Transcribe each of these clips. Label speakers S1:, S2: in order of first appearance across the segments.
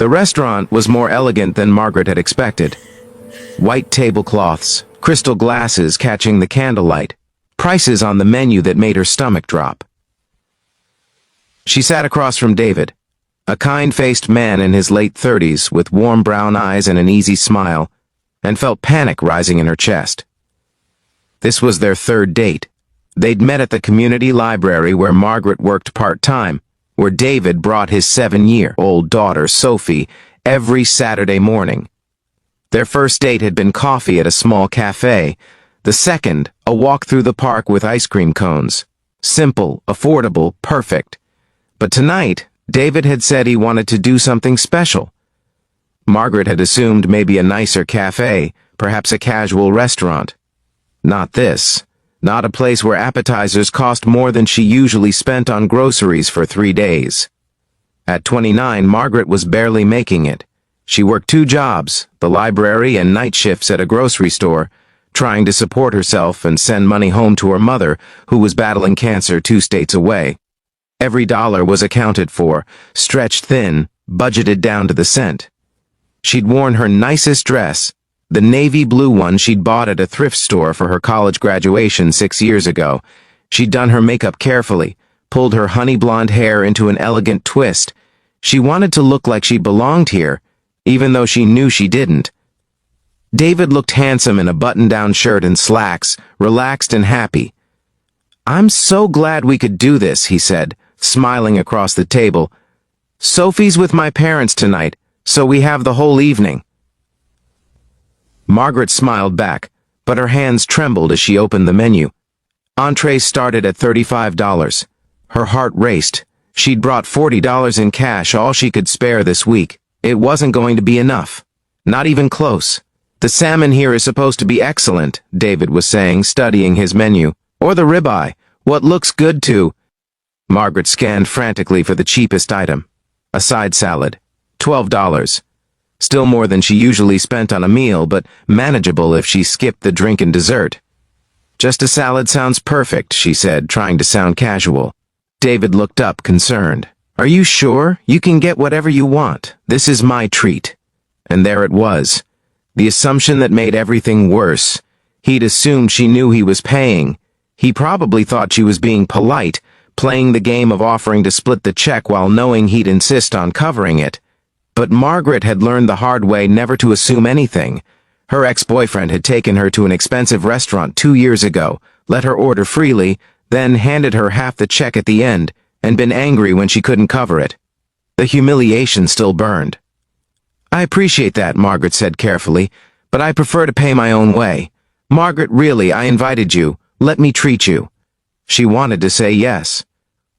S1: The restaurant was more elegant than Margaret had expected. White tablecloths, crystal glasses catching the candlelight, prices on the menu that made her stomach drop. She sat across from David, a kind-faced man in his late 30s with warm brown eyes and an easy smile, and felt panic rising in her chest. This was their third date. They'd met at the community library where Margaret worked part-time, where David brought his 7-year-old daughter, Sophie, every Saturday morning. Their first date had been coffee at a small cafe. The second, a walk through the park with ice cream cones. Simple, affordable, perfect. But tonight, David had said he wanted to do something special. Margaret had assumed maybe a nicer cafe, perhaps a casual restaurant. Not this. Not a place where appetizers cost more than she usually spent on groceries for 3 days. At 29, Margaret was barely making it. She worked 2 jobs, the library and night shifts at a grocery store, trying to support herself and send money home to her mother, who was battling cancer 2 states away. Every dollar was accounted for, stretched thin, budgeted down to the cent. She'd worn her nicest dress, the navy blue one she'd bought at a thrift store for her college graduation 6 years ago. She'd done her makeup carefully, pulled her honey blonde hair into an elegant twist. She wanted to look like she belonged here, even though she knew she didn't. David looked handsome in a button-down shirt and slacks, relaxed and happy. "I'm so glad we could do this," he said, smiling across the table. "Sophie's with my parents tonight, so we have the whole evening." Margaret smiled back, but her hands trembled as she opened the menu. Entrees started at $35. Her heart raced. She'd brought $40 in cash, all she could spare this week. It wasn't going to be enough. Not even close. "The salmon here is supposed to be excellent," David was saying, studying his menu. "Or the ribeye. What looks good too." Margaret scanned frantically for the cheapest item. A side salad. $12. Still more than she usually spent on a meal, but manageable if she skipped the drink and dessert. "Just a salad sounds perfect," she said, trying to sound casual. David looked up, concerned. "Are you sure? You can get whatever you want. This is my treat." And there it was. The assumption that made everything worse. He'd assumed she knew he was paying. He probably thought she was being polite, playing the game of offering to split the check while knowing he'd insist on covering it. But Margaret had learned the hard way never to assume anything. Her ex-boyfriend had taken her to an expensive restaurant 2 years ago, let her order freely, then handed her half the check at the end, and been angry when she couldn't cover it. The humiliation still burned. "I appreciate that," Margaret said carefully, "but I prefer to pay my own way. Margaret, really, I invited you. Let me treat you." She wanted to say yes.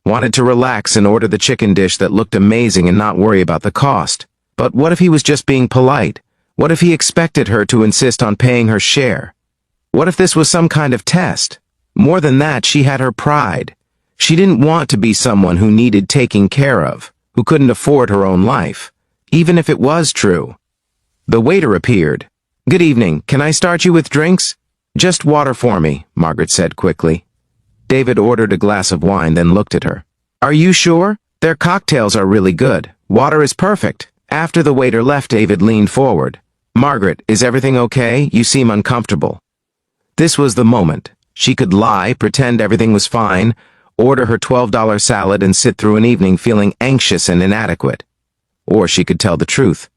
S1: Wanted to relax and order the chicken dish that looked amazing and not worry about the cost. But what if he was just being polite? What if he expected her to insist on paying her share? What if this was some kind of test? More than that, she had her pride. She didn't want to be someone who needed taking care of, who couldn't afford her own life, even if it was true. The waiter appeared. "Good evening. Can I start you with drinks?" "Just water for me," Margaret said quickly. David ordered a glass of wine, then looked at her. "Are you sure? Their cocktails are really good. Water is perfect." After the waiter left, David leaned forward. "Margaret, is everything okay? You seem uncomfortable." This was the moment. She could lie, pretend everything was fine, order her $12 salad and sit through an evening feeling anxious and inadequate. Or she could tell the truth.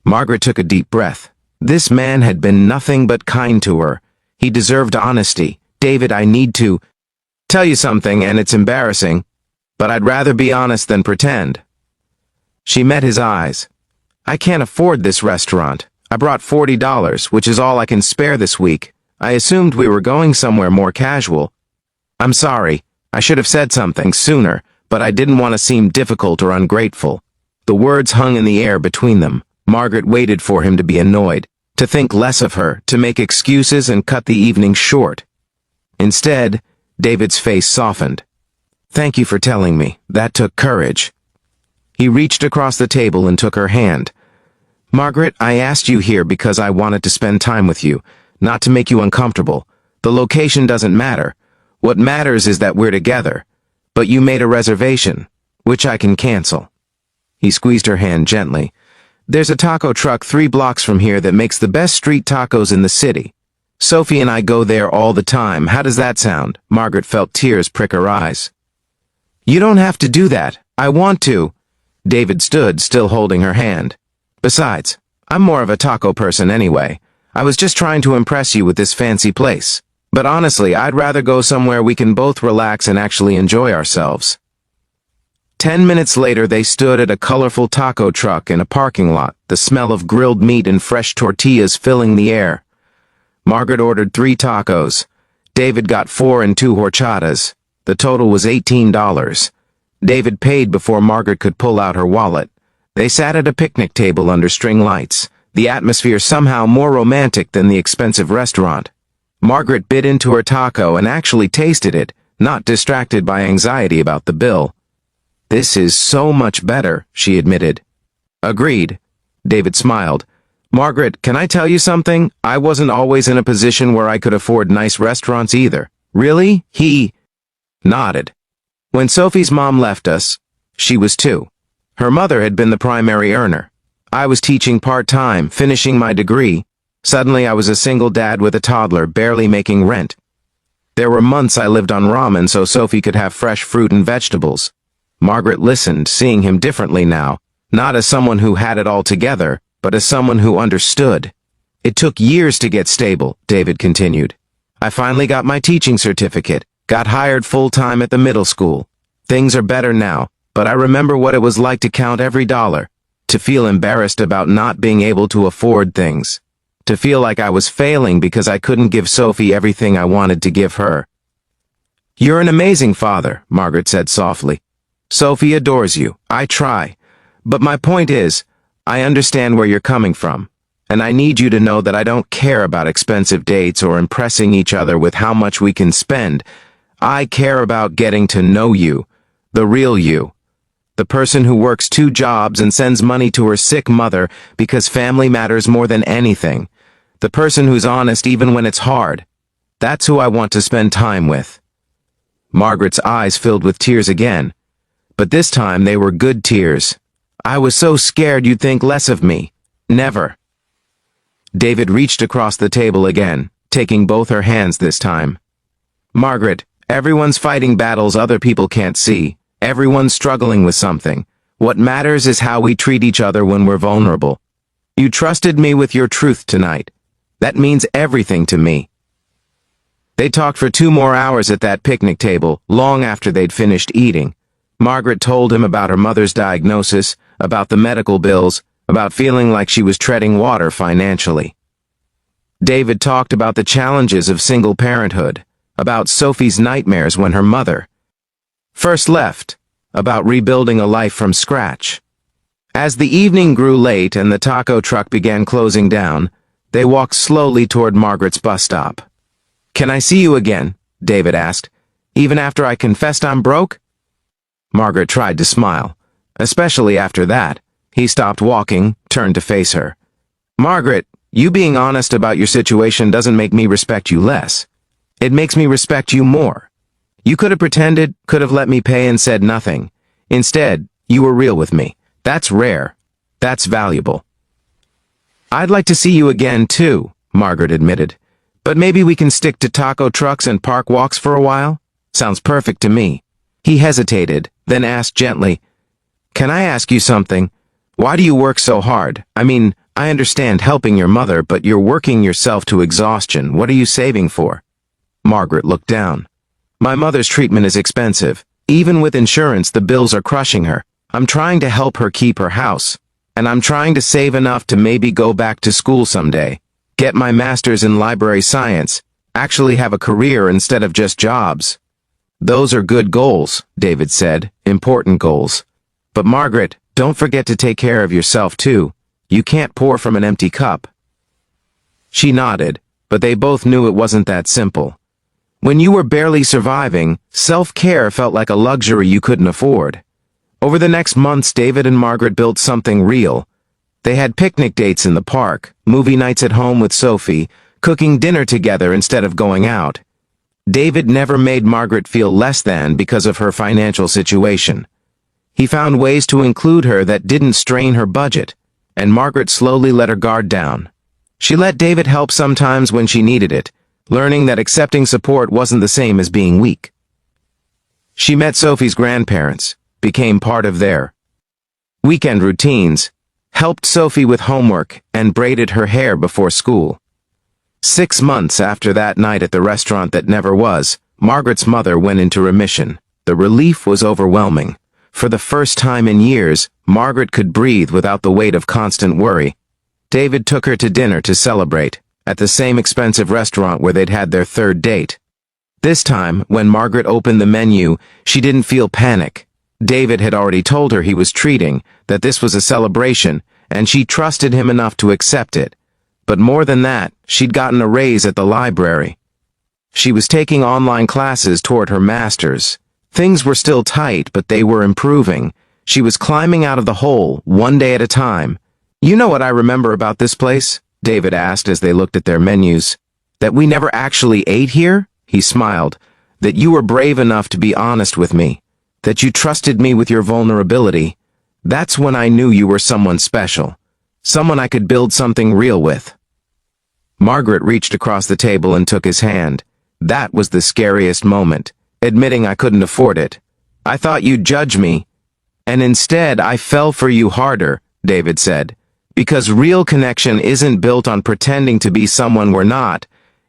S1: Margaret took a deep breath. This man had been nothing but kind to her. He deserved honesty. "David, I need to tell you something, and it's embarrassing, but I'd rather be honest than pretend." She met his eyes. "I can't afford this restaurant. I brought $40, which is all I can spare this week. I assumed we were going somewhere more casual. I'm sorry. I should have said something sooner, but I didn't want to seem difficult or ungrateful." The words hung in the air between them. Margaret waited for him to be annoyed, to think less of her, to make excuses and cut the evening short. Instead, David's face softened. "Thank you for telling me. That took courage." He reached across the table and took her hand. "Margaret, I asked you here because I wanted to spend time with you, not to make you uncomfortable. The location doesn't matter. What matters is that we're together. But you made a reservation, which I can cancel." He squeezed her hand gently. There's a taco truck 3 blocks from here that makes the best street tacos in the city. Sophie and I go there all the time. How does that sound? Margaret felt tears prick her eyes. You don't have to do that. I want to. David stood, still holding her hand. Besides, I'm more of a taco person anyway. I was just trying to impress you with this fancy place. But honestly, I'd rather go somewhere we can both relax and actually enjoy ourselves. 10 minutes later, they stood at a colorful taco truck in a parking lot, the smell of grilled meat and fresh tortillas filling the air. Margaret ordered 3 tacos. David got 4 and 2 horchatas. The total was $18. David paid before Margaret could pull out her wallet. They sat at a picnic table under string lights, the atmosphere somehow more romantic than the expensive restaurant. Margaret bit into her taco and actually tasted it, not distracted by anxiety about the bill. This is so much better, she admitted. Agreed. David smiled. Margaret, can I tell you something? I wasn't always in a position where I could afford nice restaurants either. Really? He nodded. When Sophie's mom left us, she was 2. Her mother had been the primary earner. I was teaching part-time, finishing my degree. Suddenly I was a single dad with a toddler, barely making rent. There were months I lived on ramen so Sophie could have fresh fruit and vegetables. Margaret listened, seeing him differently now, not as someone who had it all together, but as someone who understood. It took years to get stable, David continued. I finally got my teaching certificate, got hired full-time at the middle school. Things are better now, but I remember what it was like to count every dollar, to feel embarrassed about not being able to afford things, to feel like I was failing because I couldn't give Sophie everything I wanted to give her. You're an amazing father, Margaret said softly. Sophie adores you. I try. But my point is, I understand where you're coming from, and I need you to know that I don't care about expensive dates or impressing each other with how much we can spend. I care about getting to know you, the real you. The person who works 2 jobs and sends money to her sick mother because family matters more than anything. The person who's honest even when it's hard. That's who I want to spend time with. Margaret's eyes filled with tears again, but this time they were good tears. I was so scared you'd think less of me. Never. David reached across the table again, taking both her hands this time. Margaret, everyone's fighting battles other people can't see. Everyone's struggling with something. What matters is how we treat each other when we're vulnerable. You trusted me with your truth tonight. That means everything to me. They talked for 2 more hours at that picnic table, long after they'd finished eating. Margaret told him about her mother's diagnosis, about the medical bills, about feeling like she was treading water financially. David talked about the challenges of single parenthood, about Sophie's nightmares when her mother first left, about rebuilding a life from scratch. As the evening grew late and the taco truck began closing down, they walked slowly toward Margaret's bus stop. Can I see you again? David asked. Even after I confessed I'm broke? Margaret tried to smile. Especially after that. He stopped walking, turned to face her. Margaret, you being honest about your situation doesn't make me respect you less. It makes me respect you more. You could have pretended, could have let me pay and said nothing. Instead, you were real with me. That's rare. That's valuable. I'd like to see you again, too, Margaret admitted. But maybe we can stick to taco trucks and park walks for a while? Sounds perfect to me. He hesitated, then asked gently, Can I ask you something? Why do you work so hard? I mean, I understand helping your mother, but you're working yourself to exhaustion. What are you saving for? Margaret looked down. My mother's treatment is expensive. Even with insurance, the bills are crushing her. I'm trying to help her keep her house. And I'm trying to save enough to maybe go back to school someday. Get my master's in library science. Actually have a career instead of just jobs. Those are good goals, David said. Important goals. But Margaret, don't forget to take care of yourself too. You can't pour from an empty cup. She nodded, but they both knew it wasn't that simple. When you were barely surviving, self-care felt like a luxury you couldn't afford. Over the next months, David and Margaret built something real. They had picnic dates in the park, movie nights at home with Sophie, cooking dinner together instead of going out. David never made Margaret feel less than because of her financial situation. He found ways to include her that didn't strain her budget. and Margaret slowly let her guard down. She let David help sometimes when she needed it, learning that accepting support wasn't the same as being weak. She met Sophie's grandparents, became part of their weekend routines, helped Sophie with homework, and braided her hair before school. 6 months after that night at the restaurant that never was, Margaret's mother went into remission. The relief was overwhelming. For the first time in years, Margaret could breathe without the weight of constant worry. David took her to dinner to celebrate, at the same expensive restaurant where they'd had their third date. This time, when Margaret opened the menu, she didn't feel panic. David had already told her he was treating, that this was a celebration, and she trusted him enough to accept it. But more than that, she'd gotten a raise at the library. She was taking online classes toward her master's. Things were still tight, but they were improving. She was climbing out of the hole, one day at a time. "You know what I remember about this place?" David asked as they looked at their menus. "That we never actually ate here?" He smiled. "That you were brave enough to be honest with me. That you trusted me with your vulnerability. That's when I knew you were someone special. Someone I could build something real with." Margaret reached across the table and took his hand. That was the scariest moment, admitting I couldn't afford it. "I thought you'd judge me. And instead, I fell for you harder," David said. "Because real connection isn't built on pretending to be someone we're not.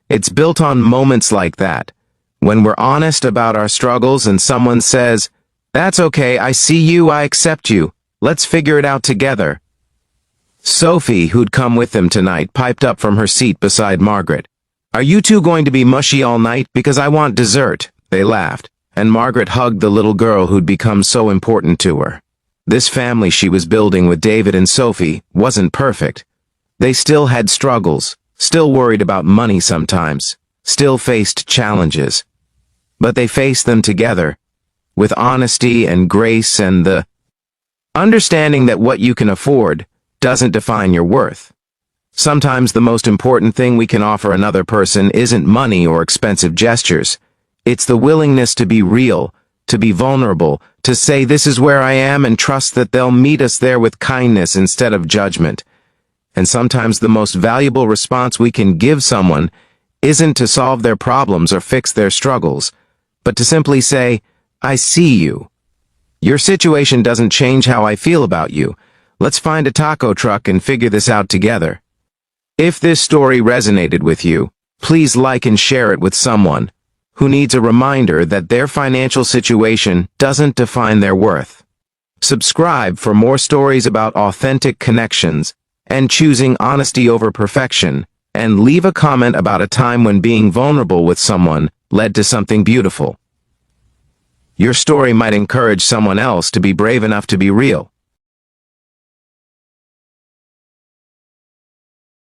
S1: It's built on moments like that. When we're honest about our struggles and someone says, 'That's okay, I see you, I accept you. Let's figure it out together.'" Sophie, who'd come with them tonight, piped up from her seat beside Margaret. "Are you two going to be mushy all night? Because I want dessert." They laughed, and Margaret hugged the little girl who'd become so important to her. This family she was building with David and Sophie wasn't perfect. They still had struggles, still worried about money sometimes, still faced challenges. But they faced them together, with honesty and grace and the understanding that what you can afford doesn't define your worth. Sometimes the most important thing we can offer another person isn't money or expensive gestures. It's the willingness to be real, to be vulnerable, to say this is where I am and trust that they'll meet us there with kindness instead of judgment. And sometimes the most valuable response we can give someone isn't to solve their problems or fix their struggles, but to simply say, "I see you. Your situation doesn't change how I feel about you. Let's find a taco truck and figure this out together." If this story resonated with you, please like and share it with someone who needs a reminder that their financial situation doesn't define their worth. Subscribe for more stories about authentic connections and choosing honesty over perfection, and leave a comment about a time when being vulnerable with someone led to something beautiful. Your story might encourage someone else to be brave enough to be real.